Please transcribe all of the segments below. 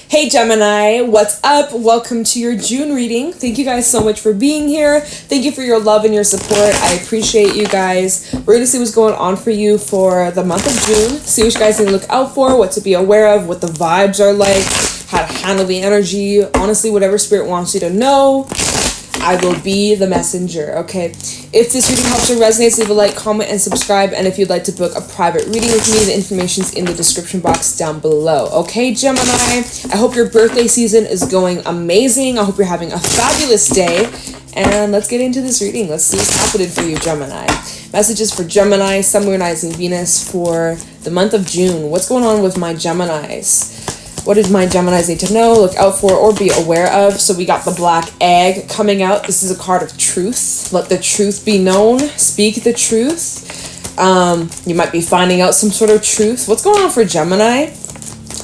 Hey Gemini, what's up? Welcome to your June reading. Thank you guys so much for being here. Thank you for your love and your support. I appreciate you guys. We're going to see what's going on for you for the month of June. See what you guys need to look out for, what to be aware of, what the vibes are like, how to handle the energy. Honestly, whatever spirit wants you to know, I will be the messenger, okay? If this reading helps or resonates, leave a like, comment, and subscribe. And if you'd like to book a private reading with me, the information's in the description box down below. Okay, Gemini? I hope your birthday season is going amazing. I hope you're having a fabulous day. And let's get into this reading. Let's see what's happening for you, Gemini. Messages for Gemini, Sun, Moon, Rising, Venus for the month of June. What's going on with my Geminis? What does my Geminis need to know, look out for, or be aware of? So we got the Black Egg coming out. This is a card of truth. Let the truth be known. Speak the truth. You might be finding out some sort of truth. What's going on for Gemini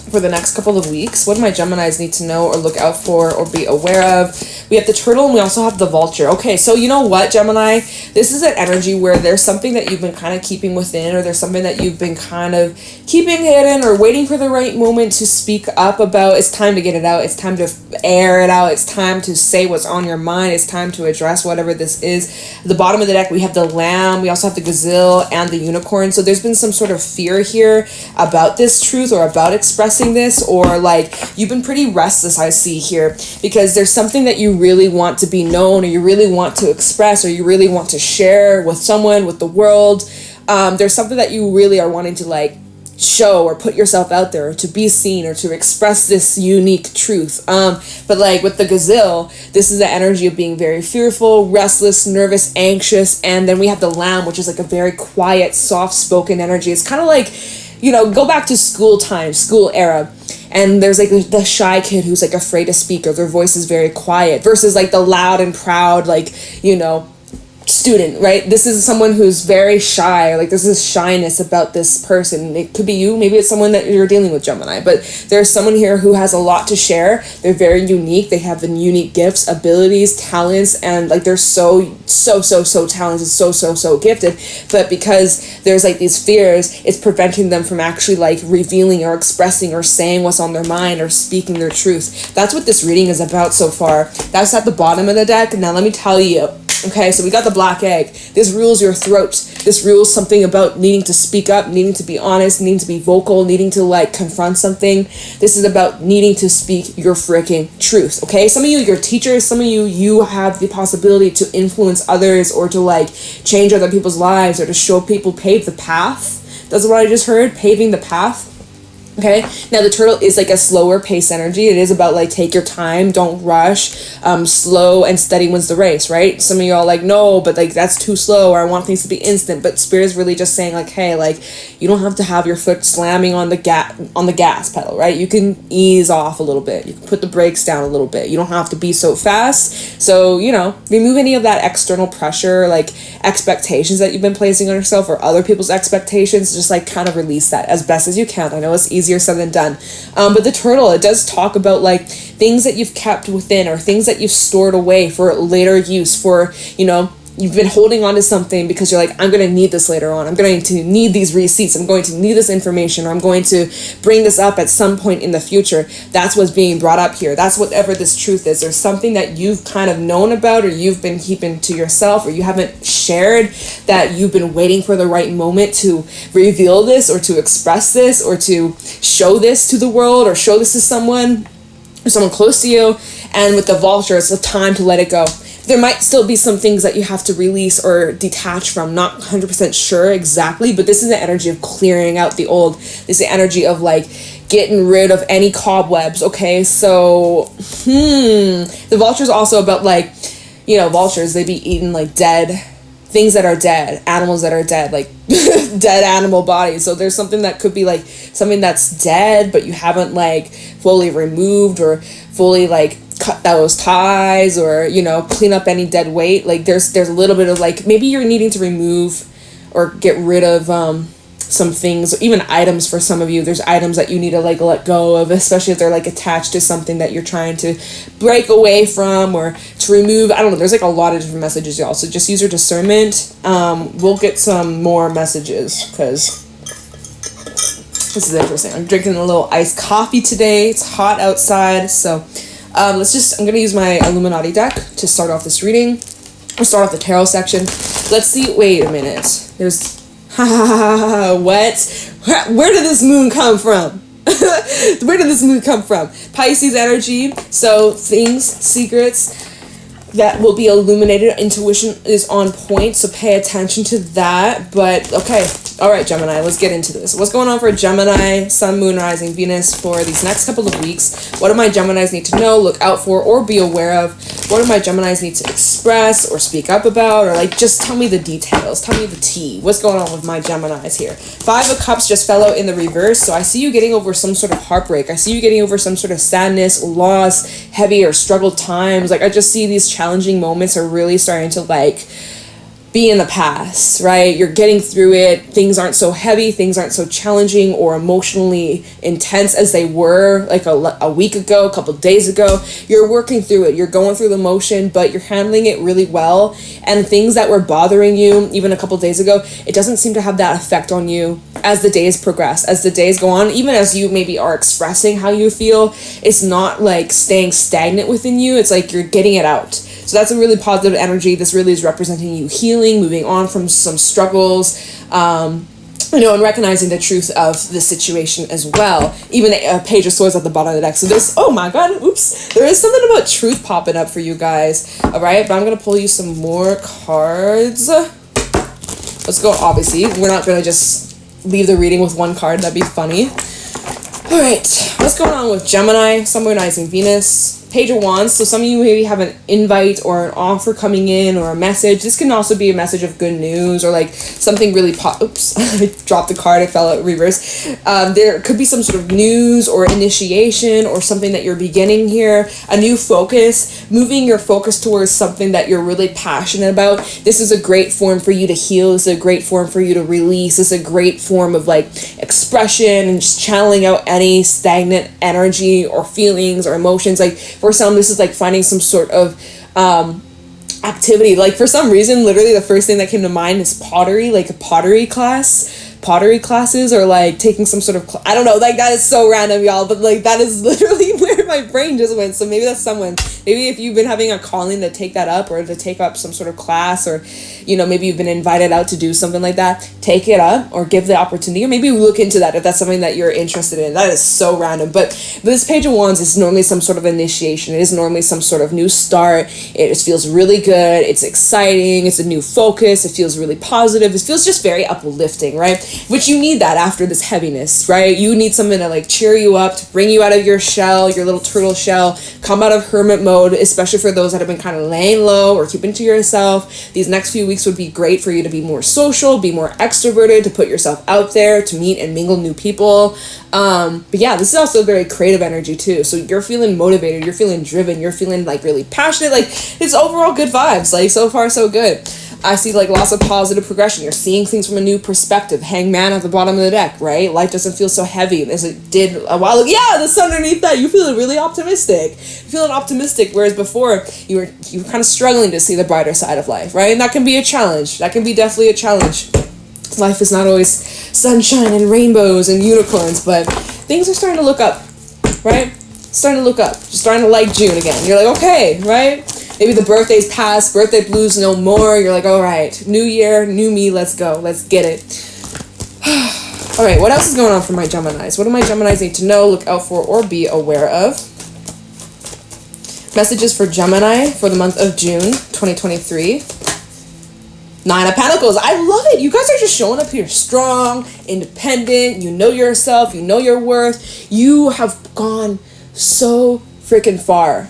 for the next couple of weeks? What do my Geminis need to know or look out for or be aware of? We have the Turtle and we also have the Vulture. Okay, so you know what, Gemini? This is an energy where there's something that you've been kind of keeping within, or there's something that you've been kind of keeping hidden or waiting for the right moment to speak up about. It's time to get it out. It's time to air it out. It's time to say what's on your mind. It's time to address whatever this is. At the bottom of the deck, we have the Lamb. We also have the Gazelle and the Unicorn. So there's been some sort of fear here about this truth or about expressing this, or like you've been pretty restless, I see here, because there's something that you really want to be known, or you really want to express, or you really want to share with someone, with the world. There's something that you really are wanting to like show or put yourself out there, or to be seen, or to express this unique truth. But like with the Gazelle, this is the energy of being very fearful, restless, nervous, anxious. And then we have the Lamb, which is like a very quiet, soft-spoken energy. It's kind of like, you know, go back to school time, school era, and there's like the shy kid who's like afraid to speak, or their voice is very quiet, versus like the loud and proud, like, you know, student, right? This is someone who's very shy, like there's this shyness about this person. It could be you, maybe it's someone that you're dealing with, Gemini, but there's someone here who has a lot to share. They're very unique. They have the unique gifts, abilities, talents, and like they're so talented, so gifted, but because there's like these fears, it's preventing them from actually like revealing or expressing or saying what's on their mind or speaking their truth. That's what this reading is about so far. That's at the bottom of the deck. Now let me tell you. Okay, so we got the Black Egg. This rules your throat. This rules something about needing to speak up, needing to be honest, needing to be vocal, needing to like confront something. This is about needing to speak your freaking truth, okay? Some of you, you're teachers. Some of you have the possibility to influence others, or to like change other people's lives, or to show people, pave the path. That's what I just heard, paving the path. Okay, now the Turtle is like a slower pace energy. It is about like take your time, don't rush, slow and steady wins the race, right? Some of y'all like, no, but like that's too slow, or I want things to be instant. But Spirit is really just saying like, hey, like you don't have to have your foot slamming on the gas pedal, right? You can ease off a little bit. You can put the brakes down a little bit. You don't have to be so fast. So, you know, remove any of that external pressure, like expectations that you've been placing on yourself, or other people's expectations. Just like kind of release that as best as you can. I know it's easier said than done. But the Turtle, it does talk about like things that you've kept within, or things that you've stored away for later use, for, you know, you've been holding on to something because you're like, I'm going to need this later on. I'm going to need these receipts. I'm going to need this information, or I'm going to bring this up at some point in the future. That's what's being brought up here. That's whatever this truth is. There's something that you've kind of known about, or you've been keeping to yourself, or you haven't shared, that you've been waiting for the right moment to reveal this, or to express this, or to show this to the world, or show this to someone, or someone close to you. And with the Vulture, it's a time to let it go. There might still be some things that you have to release or detach from. Not 100% sure exactly, but this is the energy of clearing out the old. This is the energy of like getting rid of any cobwebs. Okay, so the Vulture is also about like, you know, vultures, they be eating like dead things that are dead, animals that are dead, like dead animal bodies. So there's something that could be like something that's dead, but you haven't like fully removed or fully like cut those ties, or, you know, clean up any dead weight. Like there's a little bit of like, maybe you're needing to remove or get rid of some things, even items. For some of you, there's items that you need to like let go of, especially if they're like attached to something that you're trying to break away from, or to remove. I don't know, there's like a lot of different messages, y'all, so just use your discernment. We'll get some more messages, because This is interesting. I'm drinking a little iced coffee today. It's hot outside, so I'm gonna use my Illuminati deck to start off this reading. Or start off the tarot section. Let's see. Wait a minute. There's what? Where did this moon come from? Where did this moon come from? Pisces energy. So things, secrets that will be illuminated. Intuition is on point, so pay attention to that. But okay, all right, Gemini, let's get into this. What's going on for Gemini, Sun, Moon, Rising, Venus for these next couple of weeks? What do my Geminis need to know, look out for, or be aware of? What do my Geminis need to express or speak up about? Or like, just tell me the details. Tell me the tea. What's going on with my Geminis here? 5 of Cups just fell out in the reverse, so I see you getting over some sort of heartbreak. I see you getting over some sort of sadness, loss, heavy or struggled times. Like, I just see these challenging moments are really starting to like be in the past, right? You're getting through it. Things aren't so heavy. Things aren't so challenging or emotionally intense as they were like a week ago, a couple of days ago. You're working through it. You're going through the motion, but you're handling it really well. And things that were bothering you even a couple of days ago, it doesn't seem to have that effect on you as the days progress, as the days go on. Even as you maybe are expressing how you feel, it's not like staying stagnant within you. It's like you're getting it out. So that's a really positive energy. This really is representing you healing, moving on from some struggles, and recognizing the truth of the situation as well. Even a Page of Swords at the bottom of the deck. So there's, oh my God, oops. There is something about truth popping up for you guys. All right, but I'm going to pull you some more cards. Let's go, obviously. We're not going to just leave the reading with one card. That'd be funny. All right, what's going on with Gemini, Sun, Moon, Rising, Venus? Page of Wands. So some of you maybe have an invite or an offer coming in or a message. This can also be a message of good news or like something really oops, I dropped the card, it fell out reverse. There could be some sort of news or initiation or something that you're beginning here, a new focus, moving your focus towards something that you're really passionate about. This is a great form for you to heal. This is a great form for you to release. This is a great form of like expression and just channeling out any stagnant energy or feelings or emotions. Like for some, this is like finding some sort of activity. Like for some reason, literally the first thing that came to mind is pottery, like a pottery classes, or like taking some sort of I don't know, like that is so random, y'all, but like that is literally where my brain just went. So maybe that's someone, maybe if you've been having a calling to take that up or to take up some sort of class, or maybe you've been invited out to do something like that, take it up or give the opportunity, or maybe look into that if that's something that you're interested in. That is so random, but this Page of Wands is normally some sort of initiation. It is normally some sort of new start. It just feels really good. It's exciting. It's a new focus. It feels really positive. It feels just very uplifting, right? Which you need that after this heaviness, right? You need something to like cheer you up, to bring you out of your shell, your little turtle shell, come out of hermit mode, especially for those that have been kind of laying low or keeping to yourself. These next few weeks would be great for you to be more social, be more extroverted, to put yourself out there, to meet and mingle new people. But yeah, this is also very creative energy too. So you're feeling motivated, you're feeling driven, you're feeling like really passionate. Like it's overall good vibes. Like so far so good. I see like lots of positive progression. You're seeing things from a new perspective. Hangman at the bottom of the deck, right? Life doesn't feel so heavy as it did a while ago. Yeah, the sun underneath that. You feeling really optimistic. You're feeling optimistic, whereas before you were kind of struggling to see the brighter side of life, right? And that can be a challenge. That can be definitely a challenge. Life is not always sunshine and rainbows and unicorns, but things are starting to look up, right? Starting to look up. Just starting to like June again. You're like, okay, right? Maybe the birthday's past, birthday blues no more. You're like, all right, new year, new me, let's go. Let's get it. All right, what else is going on for my Geminis? What do my Geminis need to know, look out for, or be aware of? Messages for Gemini for the month of June 2023. 9 of Pentacles. I love it. You guys are just showing up here strong, independent. You know yourself. You know your worth. You have gone so freaking far.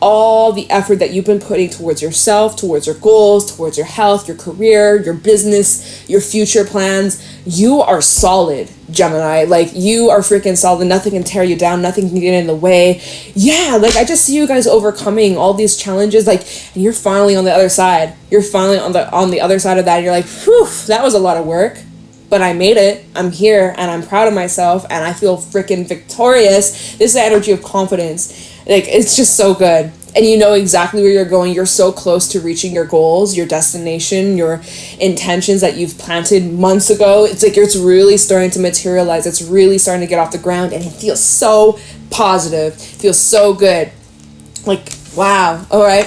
All the effort that you've been putting towards yourself, towards your goals, towards your health, your career, your business, your future plans. You are solid, Gemini. Like, you are freaking solid. Nothing can tear you down. Nothing can get in the way. Yeah, like, I just see you guys overcoming all these challenges. Like, and you're finally on the other side. You're finally on the other side of that. And you're like, whew, that was a lot of work. But I made it. I'm here, and I'm proud of myself, and I feel freaking victorious. This is the energy of confidence. Like, it's just so good. and you know exactly where you're going. You're so close to reaching your goals, your destination, your intentions that you've planted months ago. It's like it's really starting to materialize. It's really starting to get off the ground, and it feels so positive. It feels so good. Like, wow. All right.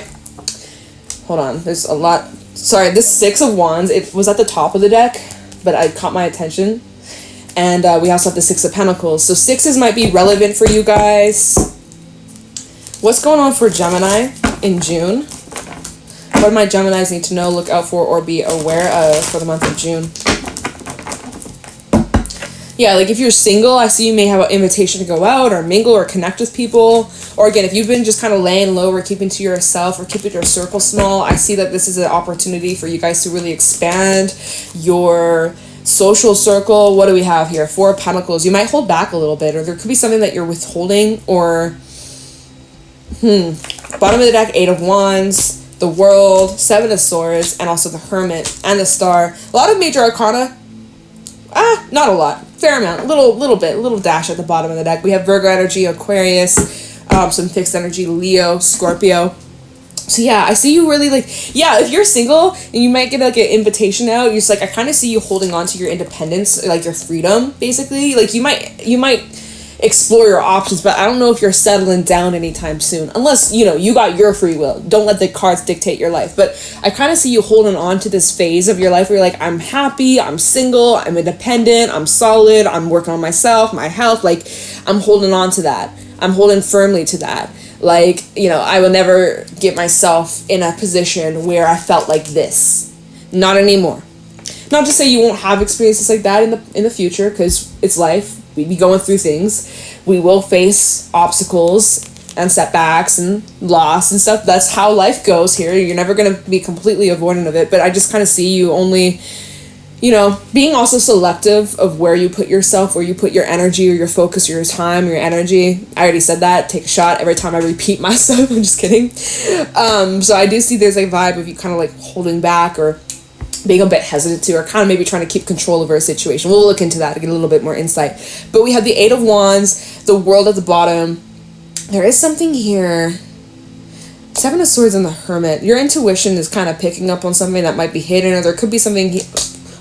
Hold on. There's a lot. Sorry, this Six of Wands, it was at the top of the deck, but it caught my attention. And we also have the Six of Pentacles. So sixes might be relevant for you guys. What's going on for Gemini in June? What do my Geminis need to know, look out for, or be aware of for the month of June? Yeah, like if you're single, I see you may have an invitation to go out or mingle or connect with people. Or again, if you've been just kind of laying low or keeping to yourself or keeping your circle small, I see that this is an opportunity for you guys to really expand your social circle. What do we have here? Four of Pentacles. You might hold back a little bit, or there could be something that you're withholding, or bottom of the deck, Eight of Wands, the World, Seven of Swords, and also the Hermit and the Star. A lot of major arcana. Not a lot. Fair amount. Little dash at the bottom of the deck. We have Virgo energy, Aquarius, some fixed energy, Leo, Scorpio. So yeah, I see you really if you're single and you might get like an invitation out, you're just like, I kind of see you holding on to your independence, like your freedom, basically. Like you might explore your options, but I don't know if you're settling down anytime soon, unless, you got your free will. Don't let the cards dictate your life. But I kind of see you holding on to this phase of your life where you're like, I'm happy, I'm single, I'm independent, I'm solid, I'm working on myself, my health. Like, I'm holding on to that. I'm holding firmly to that. Like, I will never get myself in a position where I felt like this. Not anymore. Not to say you won't have experiences like that in the future, because it's life. We be going through things. We will face obstacles and setbacks and loss and stuff. That's how life goes here. You're never going to be completely avoidant of it. But I just kind of see you only, being also selective of where you put yourself, where you put your energy or your focus or your time, your energy. I already said that. Take a shot every time I repeat myself. I'm just kidding. So I do see there's a vibe of you kind of like holding back or being a bit hesitant to, or kind of maybe trying to keep control over a situation. We'll look into that to get a little bit more insight. But we have the Eight of Wands, the World at the bottom. There is something here. Seven of Swords and the Hermit. Your intuition is kind of picking up on something that might be hidden, or there could be something.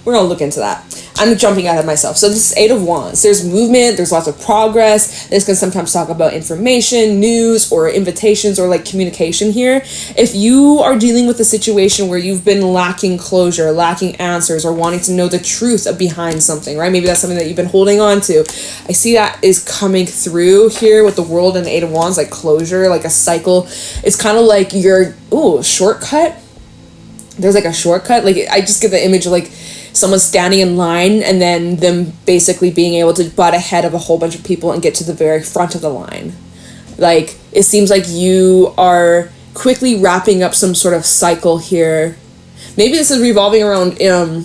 We're going to look into that. I'm jumping ahead of myself. So this is Eight of Wands. There's movement. There's lots of progress. This can sometimes talk about information, news, or invitations, or like communication here. If you are dealing with a situation where you've been lacking closure, lacking answers, or wanting to know the truth behind something, right? Maybe that's something that you've been holding on to. I see that is coming through here with the World and the Eight of Wands, like closure, like a cycle. It's kind of like shortcut. There's like a shortcut. Like I just get the image of like someone standing in line and then them basically being able to butt ahead of a whole bunch of people and get to the very front of the line. Like, it seems like you are quickly wrapping up some sort of cycle here. Maybe this is revolving around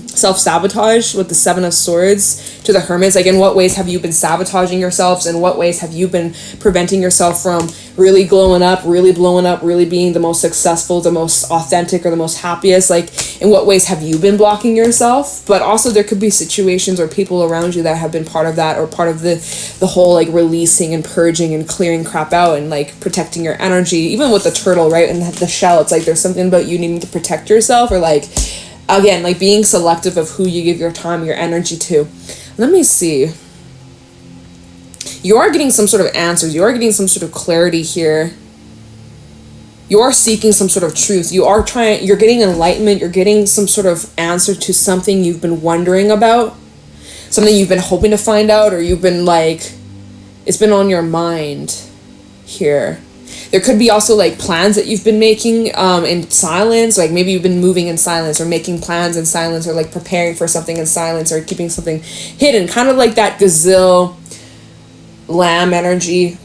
self-sabotage with the Seven of Swords to the Hermits. Like, in what ways have you been sabotaging yourselves? In what ways have you been preventing yourself from really glowing up, really blowing up, really being the most successful, the most authentic, or the most happiest? Like, in what ways have you been blocking yourself? But also there could be situations or people around you that have been part of that, or part of the whole like releasing and purging and clearing crap out and like protecting your energy. Even with the turtle, right, and the shell, it's like there's something about you needing to protect yourself, or like, again, like being selective of who you give your time, your energy to. Let me see. You are getting some sort of answers. You are getting some sort of clarity here. You are seeking some sort of truth. You're getting enlightenment. You're getting some sort of answer to something you've been wondering about. Something you've been hoping to find out, or you've been like, it's been on your mind here. There could be also like plans that you've been making in silence. Like maybe you've been moving in silence, or making plans in silence, or like preparing for something in silence, or keeping something hidden. Kind of like that gazelle lamb energy,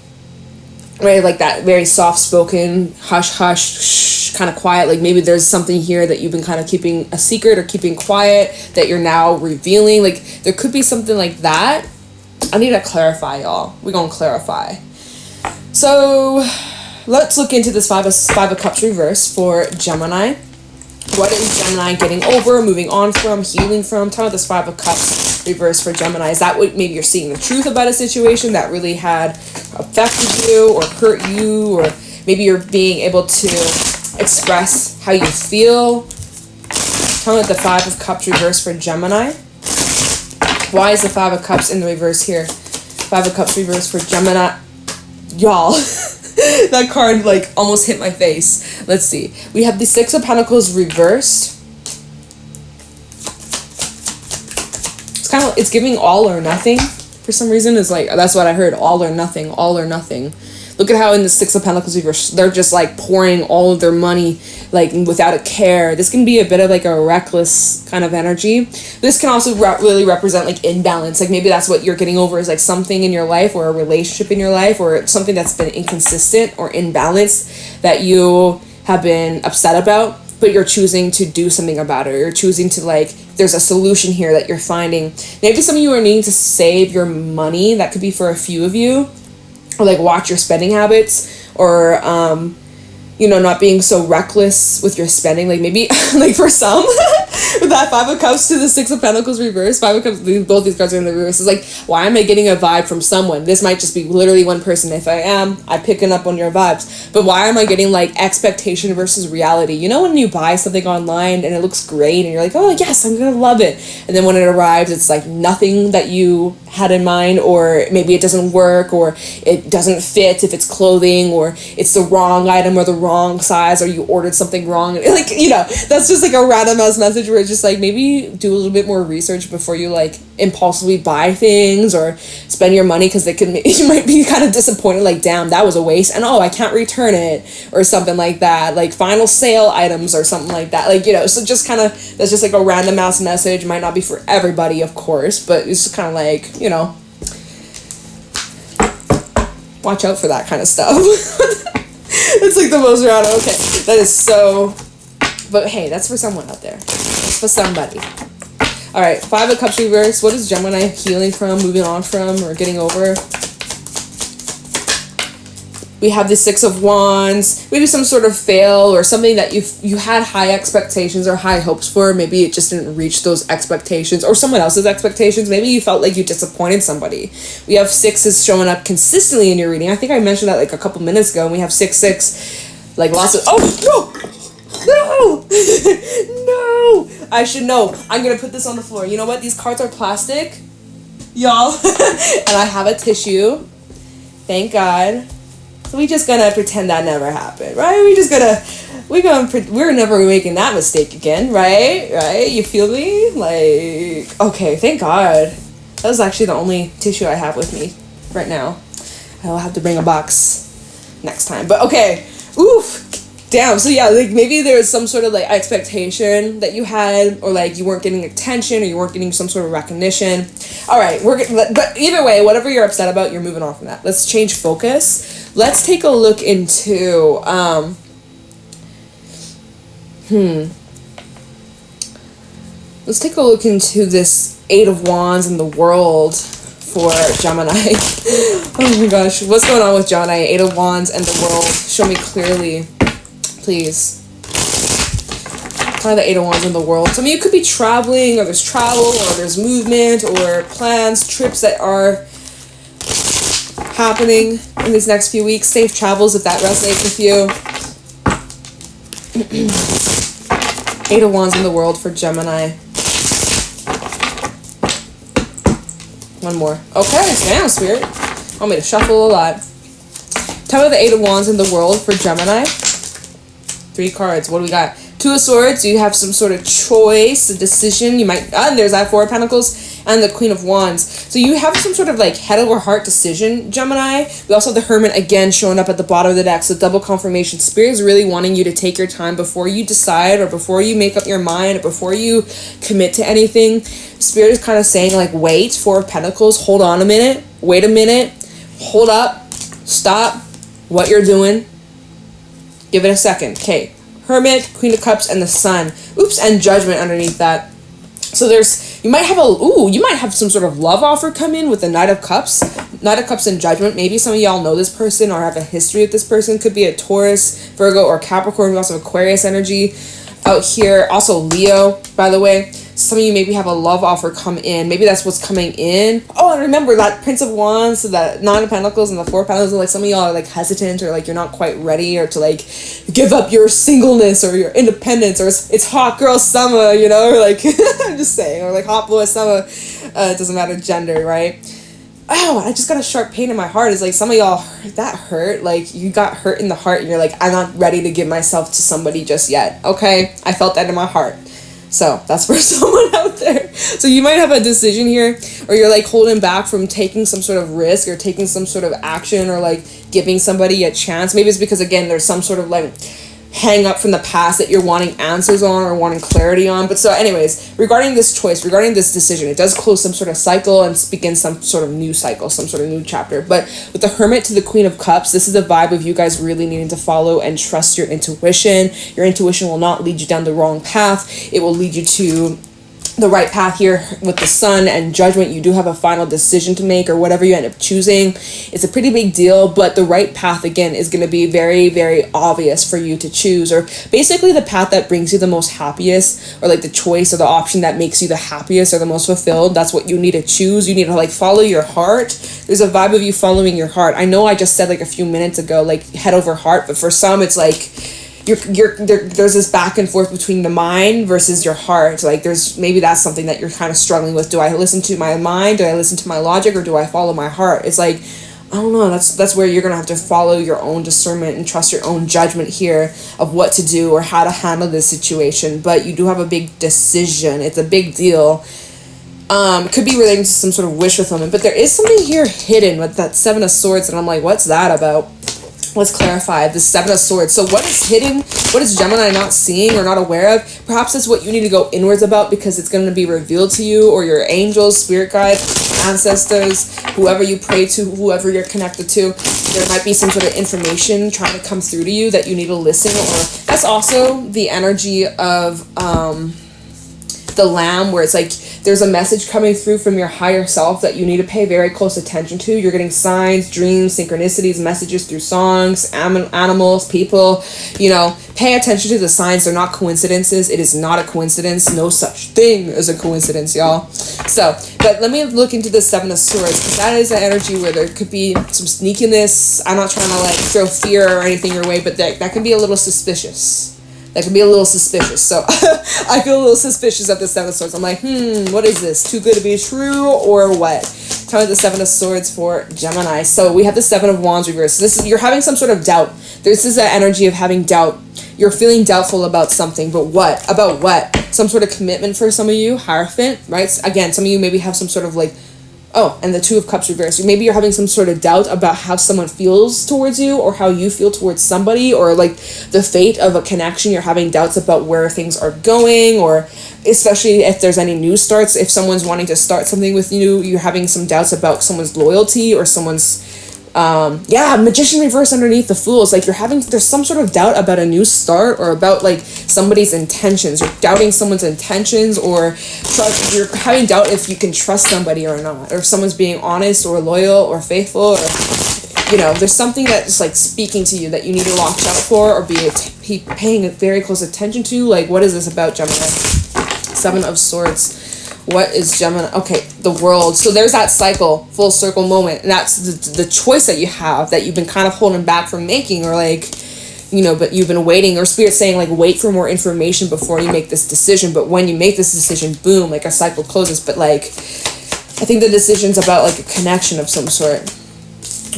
right? Like that very soft-spoken, hush, kind of quiet. Like maybe there's something here that you've been kind of keeping a secret or keeping quiet that you're now revealing. Like there could be something like that. I need to clarify, y'all. We're going to clarify. So let's look into this Five of Cups reverse for Gemini. What is Gemini getting over, moving on from, healing from? Tell me this Five of Cups reverse for Gemini. Is that what maybe you're seeing the truth about a situation that really had affected you or hurt you or maybe you're being able to express how you feel. Tell me what the Five of Cups reversed for Gemini. Why is the Five of Cups in the reverse here? Five of Cups reversed for Gemini. Y'all, that card like almost hit my face. Let's see. We have the Six of Pentacles reversed. It's giving all or nothing for some reason. Is like, that's what I heard, all or nothing, all or nothing. Look at how in the Six of Pentacles reverse, they're just like pouring all of their money like without a care. This can be a bit of like a reckless kind of energy. This can also really represent like imbalance. Like maybe that's what you're getting over, is like something in your life or a relationship in your life or something that's been inconsistent or imbalanced that you have been upset about, but you're choosing to do something about it. Or you're choosing to like, there's a solution here that you're finding. Maybe some of you are needing to save your money. That could be for a few of you. Or like watch your spending habits, or you know, not being so reckless with your spending. Like maybe like for some with that Five of Cups to the Six of Pentacles reverse, Five of Cups, both these cards are in the reverse. It's like, why am I getting a vibe from someone? This might just be literally one person. If I'm picking up on your vibes, but why am I getting like expectation versus reality? You know, when you buy something online and it looks great and you're like, oh yes, I'm gonna love it, and then when it arrives it's like nothing that you had in mind, or maybe it doesn't work, or it doesn't fit if it's clothing, or it's the wrong item or the wrong size, or you ordered something wrong. Like, you know, that's just like a random ass message where it's just like, maybe do a little bit more research before you like impulsively buy things or spend your money, because you might be kind of disappointed, like, damn, that was a waste, and oh, I can't return it or something like that, like final sale items or something like that, like, you know. So just kind of, that's just like a random ass message. Might not be for everybody, of course, but it's just kind of like, you know, watch out for that kind of stuff. It's like the most random. Okay, that is so, but hey, that's for someone out there. That's for somebody. All right, Five of Cups reverse. What is Gemini healing from, moving on from, or getting over? We have the Six of Wands. Maybe some sort of fail or something that you had high expectations or high hopes for. Maybe it just didn't reach those expectations, or someone else's expectations. Maybe you felt like you disappointed somebody. We have sixes showing up consistently in your reading. I think I mentioned that like a couple minutes ago. And we have 6, like lots of, oh no, no, I should know. I'm gonna put this on the floor. You know what? These cards are plastic, y'all, and I have a tissue. Thank God. So we just gonna pretend that never happened, right? We're never making that mistake again, right? You feel me? Like, okay, thank God. That was actually the only tissue I have with me right now. I'll have to bring a box next time. But okay, oof. Damn, so yeah, like maybe there was some sort of like expectation that you had, or like you weren't getting attention, or you weren't getting some sort of recognition. All right, but either way, whatever you're upset about, you're moving on from that. Let's change focus. Let's take a look into, let's take a look into this Eight of Wands in the world for Gemini. Oh my gosh, what's going on with Gemini? Eight of Wands and the world. Show me clearly, please. Kind of the Eight of Wands in the world. So, I mean, you could be traveling, or there's travel, or there's movement, or plans, trips that are happening in these next few weeks. Safe travels if that resonates with you. Eight of Wands in the world for Gemini. One more. Okay, damn, Spirit. Want me to shuffle a lot. Tell me the Eight of Wands in the world for Gemini. 3 cards. What do we got? Two of Swords. You have some sort of choice, a decision. You might, and there's that Four of Pentacles and the Queen of Wands. So you have some sort of like head over heart decision, Gemini. We also have the Hermit again showing up at the bottom of the deck. So double confirmation. Spirit is really wanting you to take your time before you decide, or before you make up your mind, or before you commit to anything. Spirit is kind of saying like, wait. Four of Pentacles. Hold on a minute. Wait a minute. Hold up. Stop what you're doing. Give it a second. Okay. Hermit, Queen of Cups, and the Sun. Oops, and Judgment underneath that. So you might have some sort of love offer come in with the Knight of Cups. Knight of Cups and Judgment. Maybe some of y'all know this person or have a history with this person. Could be a Taurus, Virgo, or Capricorn. We also have Aquarius energy out here. Also Leo, by the way. some of you maybe have a love offer come in. Maybe that's what's coming in. Oh, and remember that Prince of Wands, so that Nine of Pentacles and the Four of Pentacles, like some of y'all are like hesitant, or like you're not quite ready, or to like give up your singleness or your independence, or it's hot girl summer, you know, or like I'm just saying, or like hot boy summer. It doesn't matter gender, right? Oh, I just got a sharp pain in my heart. It's like some of y'all, that hurt. Like you got hurt in the heart and you're like, I'm not ready to give myself to somebody just yet. Okay, I felt that in my heart. So that's for someone out there. So you might have a decision here, or you're like holding back from taking some sort of risk or taking some sort of action, or like giving somebody a chance. Maybe it's because, again, there's some sort of like hang up from the past that you're wanting answers on or wanting clarity on. But so anyways, regarding this choice, regarding this decision, it does close some sort of cycle and begin some sort of new cycle, some sort of new chapter. But with the Hermit to the Queen of Cups, this is the vibe of you guys really needing to follow and trust your intuition. Your intuition will not lead you down the wrong path. It will lead you to the right path here with the Sun and Judgment. You do have a final decision to make, or whatever you end up choosing. It's a pretty big deal, but the right path, again, is going to be very, very obvious for you to choose, or basically the path that brings you the most happiest, or like the choice or the option that makes you the happiest or the most fulfilled. That's what you need to choose. You need to like follow your heart. There's a vibe of you following your heart. I know I just said like a few minutes ago, like head over heart, but for some it's like there's this back and forth between the mind versus your heart. Like there's, maybe that's something that you're kind of struggling with. Do I listen to my mind? Do I listen to my logic? Or do I follow my heart? It's like, I don't know. That's where you're going to have to follow your own discernment and trust your own judgment here of what to do or how to handle this situation. But you do have a big decision. It's a big deal. Could be relating to some sort of wish fulfillment, but there is something here hidden with that Seven of Swords, and I'm like, what's that about? Let's clarify the Seven of Swords. So what is hidden? What is Gemini not seeing or not aware of? Perhaps it's what you need to go inwards about, because it's going to be revealed to you, or your angels, spirit guide, ancestors, whoever you pray to, whoever you're connected to. There might be some sort of information trying to come through to you that you need to listen. Or that's also the energy of the Lamb, where it's like there's a message coming through from your higher self that you need to pay very close attention to. You're getting signs, dreams, synchronicities, messages through songs, animals, people. You know, pay attention to the signs. They're not coincidences. It is not a coincidence. No such thing as a coincidence, y'all. So, but let me look into the Seven of Swords, because that is an energy where there could be some sneakiness. I'm not trying to like throw fear or anything your way, but that can be a little suspicious. That can be a little suspicious. So I feel a little suspicious of the Seven of Swords. I'm like, what is this? Too good to be true, or what? Tell me the Seven of Swords for Gemini. So we have the Seven of Wands reversed. This is, you're having some sort of doubt. This is the energy of having doubt. You're feeling doubtful about something, but what? About what? Some sort of commitment for some of you. Hierophant, right? Again, some of you maybe have some sort of like, oh, and the Two of Cups reversed. Maybe you're having some sort of doubt about how someone feels towards you, or how you feel towards somebody, or like the fate of a connection. You're having doubts about where things are going, or especially if there's any new starts. If someone's wanting to start something with you, you're having some doubts about someone's loyalty, or someone's Magician reverse underneath the Fools. Like there's some sort of doubt about a new start, or about like somebody's intentions. You're doubting someone's intentions, or you're having doubt if you can trust somebody or not, or if someone's being honest or loyal or faithful, or you know, there's something that's like speaking to you that you need to watch out for, or be paying very close attention to. Like, what is this about, Gemini? Seven of Swords. What is Gemini? Okay, the World. So there's that cycle, full circle moment. And that's the choice that you have, that you've been kind of holding back from making, or like, you know, but you've been waiting, or Spirit saying like, wait for more information before you make this decision. But when you make this decision, boom, like a cycle closes. But like, I think the decision's about like a connection of some sort.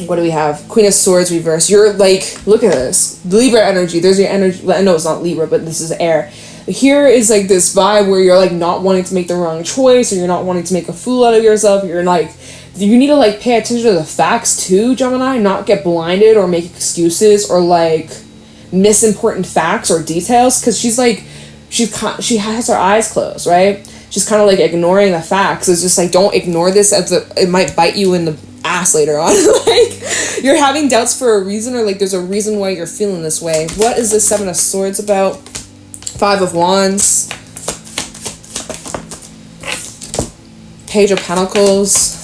What do we have? Queen of Swords reverse. You're like, look at this. Libra energy. There's your energy. I know it's not Libra, but this is air. Here is like this vibe where you're like not wanting to make the wrong choice, or you're not wanting to make a fool out of yourself. You're like, you need to like pay attention to the facts too, Gemini, not get blinded or make excuses or like miss important facts or details, because she's like, she has her eyes closed, right? She's kind of like ignoring the facts. It's just like, don't ignore this, as it might bite you in the ass later on. Like, you're having doubts for a reason, or like there's a reason why you're feeling this way. What is the Seven of Swords about? Five of Wands, Page of Pentacles,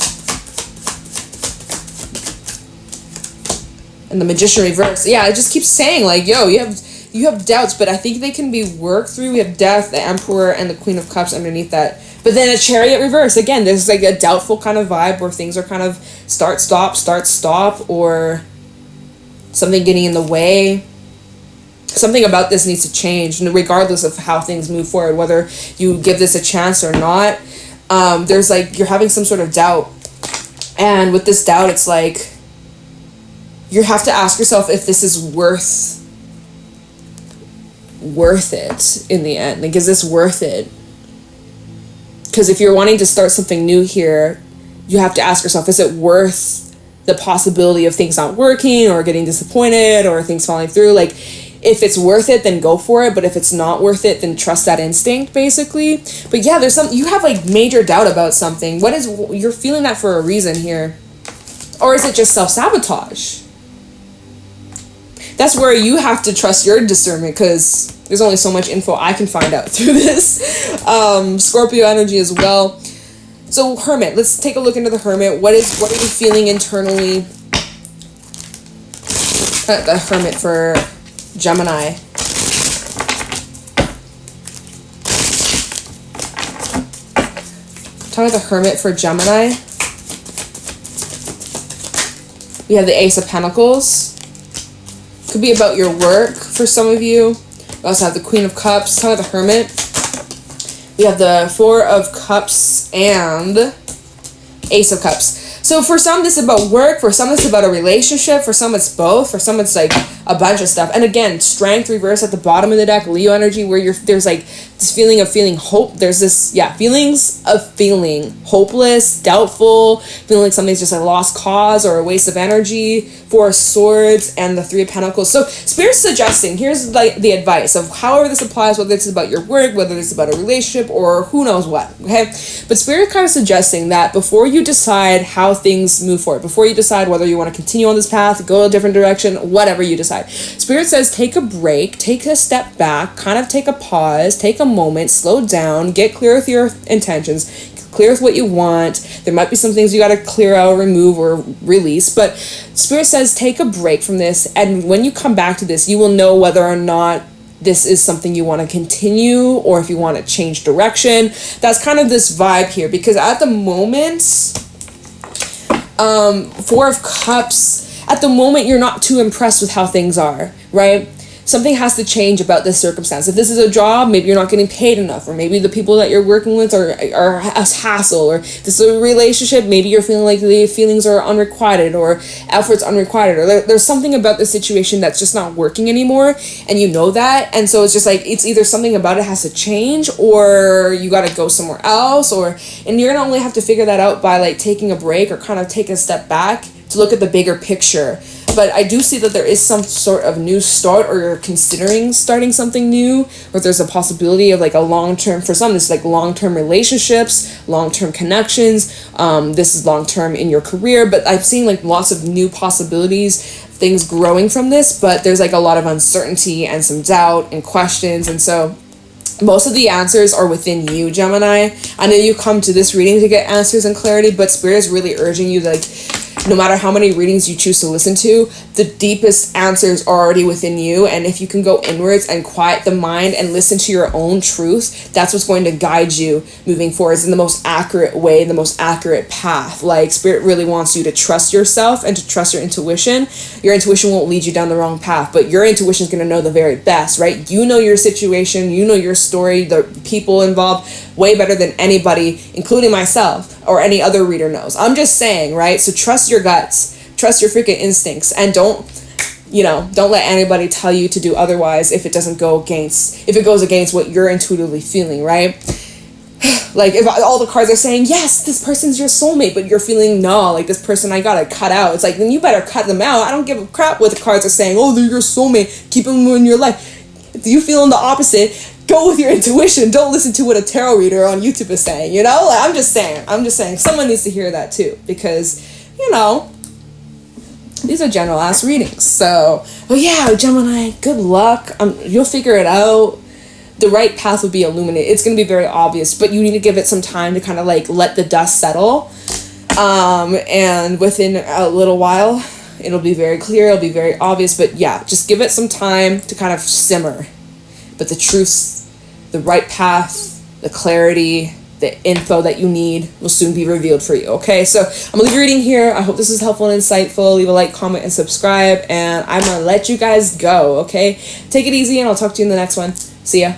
and the Magician reverse. Yeah, it just keeps saying like, yo, you have doubts, but I think they can be worked through. We have Death, the Emperor, and the Queen of Cups underneath that. But then a Chariot reverse. Again, there's like a doubtful kind of vibe where things are kind of start, stop, or something getting in the way. Something about this needs to change, and regardless of how things move forward, whether you give this a chance or not, there's like, you're having some sort of doubt. And with this doubt, it's like, you have to ask yourself if this is worth it in the end. Like, is this worth it? Because if you're wanting to start something new here, you have to ask yourself, is it worth the possibility of things not working or getting disappointed or things falling through? Like, if it's worth it, then go for it. But if it's not worth it, then trust that instinct, basically. But yeah, you have like major doubt about something. You're feeling that for a reason here. Or is it just self-sabotage? That's where you have to trust your discernment, because there's only so much info I can find out through this. Scorpio energy as well. So Hermit, let's take a look into the Hermit. What are you feeling internally? The Hermit for Gemini. Talk about the Hermit for Gemini. We have the Ace of Pentacles. Could be about your work for some of you. We also have the Queen of Cups. Talk about the Hermit. We have the Four of Cups and Ace of Cups. So for some, this is about work. For some, it's about a relationship. For some, it's both. For some, it's like a bunch of stuff. And again, Strength reverse at the bottom of the deck. Leo energy, where there's like this feeling of feeling hope. There's this, feelings of feeling hopeless, doubtful, feeling like something's just a lost cause or a waste of energy. Four of Swords and the Three of Pentacles. So Spirit's suggesting, here's like the advice of however this applies, whether it's about your work, whether it's about a relationship, or who knows what, okay? But Spirit kind of suggesting that before you decide how things move forward, before you decide whether you want to continue on this path, go a different direction, whatever you decide, Spirit says take a break, take a step back, kind of take a pause, take a moment, slow down, get clear with your intentions, clear with what you want. There might be some things you got to clear out, remove, or release, but Spirit says take a break from this, and when you come back to this, you will know whether or not this is something you want to continue or if you want to change direction. That's kind of this vibe here, because at the moment, Four of Cups, at the moment you're not too impressed with how things are, right? Something has to change about this circumstance. If this is a job, maybe you're not getting paid enough, or maybe the people that you're working with are a hassle, or if this is a relationship, maybe you're feeling like the feelings are unrequited or efforts unrequited, or there's something about the situation that's just not working anymore, and you know that, and so it's just like, it's either something about it has to change, or you got to go somewhere else, and you're gonna only have to figure that out by like taking a break or kind of take a step back to look at the bigger picture. But I do see that there is some sort of new start, or you're considering starting something new, or there's a possibility of like a long-term, for some, this is like long-term relationships, long-term connections. This is long-term in your career, but I've seen like lots of new possibilities, things growing from this, but there's like a lot of uncertainty and some doubt and questions. And so most of the answers are within you, Gemini. I know you come to this reading to get answers and clarity, but Spirit is really urging you, like, no matter how many readings you choose to listen to, the deepest answers are already within you. And if you can go inwards and quiet the mind and listen to your own truth, that's what's going to guide you moving forward in the most accurate way, the most accurate path. Like, Spirit really wants you to trust yourself and to trust your intuition. Your intuition won't lead you down the wrong path, but your intuition is going to know the very best, right? You know your situation, you know your story, the people involved way better than anybody, including myself or any other reader knows. I'm just saying, right? So trust your guts, trust your freaking instincts, and don't let anybody tell you to do otherwise if it goes against what you're intuitively feeling, right? Like, if all the cards are saying, yes, this person's your soulmate, but you're feeling, no, like, this person I gotta cut out. It's like, then you better cut them out. I don't give a crap what the cards are saying. Oh, they're your soulmate. Keep them in your life. If you feeling the opposite, go with your intuition. Don't listen to what a tarot reader on YouTube is saying, you know? Like, I'm just saying. Someone needs to hear that too, because, these are general ass readings. So, Gemini, good luck. You'll figure it out. The right path will be illuminated. It's going to be very obvious, but you need to give it some time to kind of like let the dust settle. And within a little while, It'll be very clear. It'll be very obvious. But yeah, just give it some time to kind of simmer. But the truths, the right path, the clarity, the info that you need will soon be revealed for you. Okay, so I'm gonna leave your reading here. I hope this is helpful and insightful. Leave a like, comment, and subscribe. And I'm gonna let you guys go. Okay, take it easy, and I'll talk to you in the next one. See ya.